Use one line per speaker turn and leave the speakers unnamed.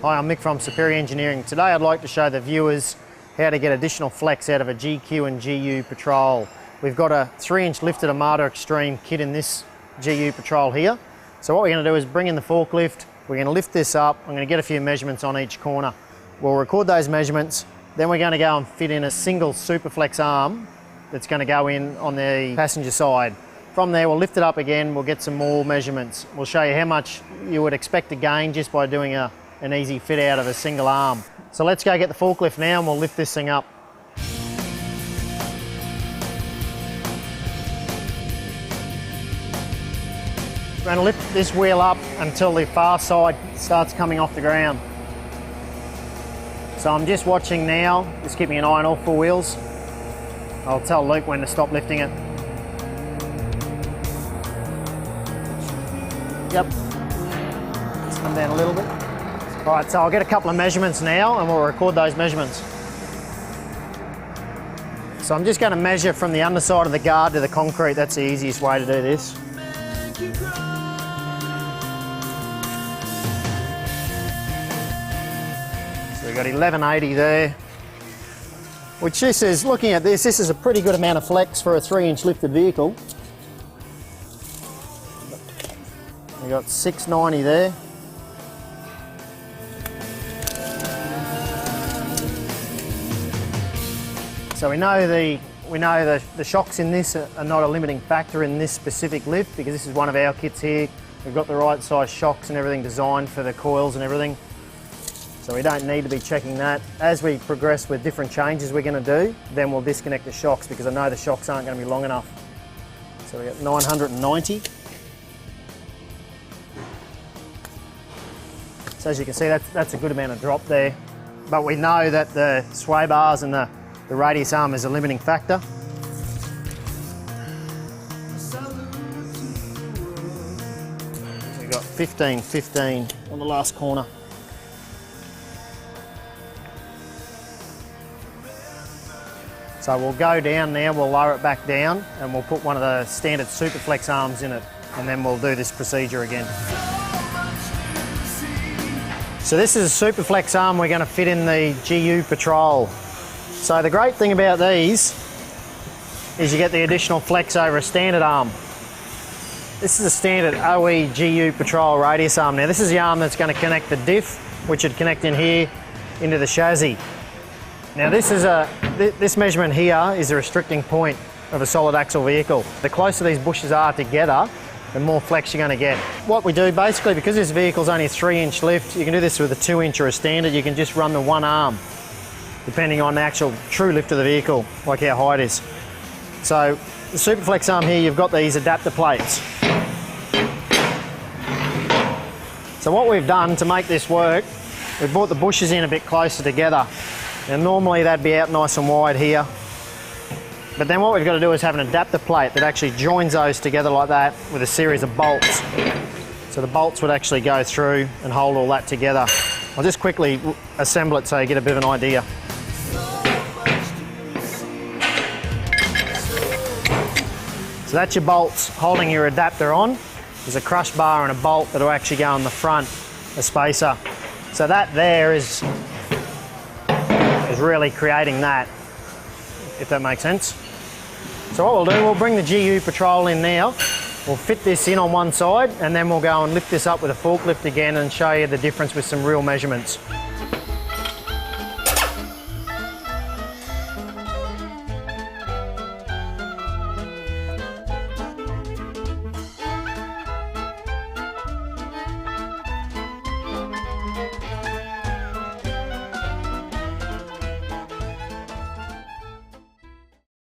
Hi, I'm Mick from Superior Engineering. Today I'd like to show the viewers how to get additional flex out of a GQ and GU Patrol. We've got a 3-inch lifted Armada Extreme kit in this GU Patrol here. So what we're going to do is bring in the forklift, we're going to lift this up, I'm going to get a few measurements on each corner. We'll record those measurements, then we're going to go and fit in a single Superflex arm that's going to go in on the passenger side. From there we'll lift it up again, we'll get some more measurements. We'll show you how much you would expect to gain just by doing an easy fit out of a single arm. So let's go get the forklift now and we'll lift this thing up. We're going to lift this wheel up until the far side starts coming off the ground. So I'm just watching now, just keeping an eye on all four wheels. I'll tell Luke when to stop lifting it. Yep, just come down a little bit. All right, so I'll get a couple of measurements now and we'll record those measurements. So I'm just going to measure from the underside of the guard to the concrete. That's the easiest way to do this. So we've got 1180 there, which this is, looking at this is a pretty good amount of flex for a 3-inch lifted vehicle. We've got 690 there. So we know the shocks in this are not a limiting factor in this specific lift because this is one of our kits here. We've got the right size shocks and everything designed for the coils and everything. So we don't need to be checking that. As we progress with different changes we're going to do, then we'll disconnect the shocks because I know the shocks aren't going to be long enough. So we've got 990. So as you can see, that's a good amount of drop there. But we know that the sway bars and the radius arm is a limiting factor. So we've got 15 on the last corner. So we'll go down now, we'll lower it back down and we'll put one of the standard Superflex arms in it and then we'll do this procedure again. So this is a Superflex arm we're going to fit in the GU Patrol. So the great thing about these is you get the additional flex over a standard arm. This is a standard OE GU Patrol radius arm. Now this is the arm that's going to connect the diff, which would connect in here into the chassis. Now this measurement here is a restricting point of a solid axle vehicle. The closer these bushes are together, the more flex you're going to get. What we do basically, because this vehicle's only a 3-inch lift, you can do this with a 2-inch or a standard, you can just run the one arm, depending on the actual true lift of the vehicle, like how high it is. So the Superflex arm here, you've got these adapter plates. So what we've done to make this work, we've brought the bushes in a bit closer together. Now normally they'd be out nice and wide here. But then what we've got to do is have an adapter plate that actually joins those together like that with a series of bolts. So the bolts would actually go through and hold all that together. I'll just quickly assemble it so you get a bit of an idea. So that's your bolts holding your adapter on. There's a crush bar and a bolt that will actually go on the front, a spacer. So that there is really creating that, if that makes sense. So what we'll do, we'll bring the GU Patrol in now. We'll fit this in on one side and then we'll go and lift this up with a forklift again and show you the difference with some real measurements.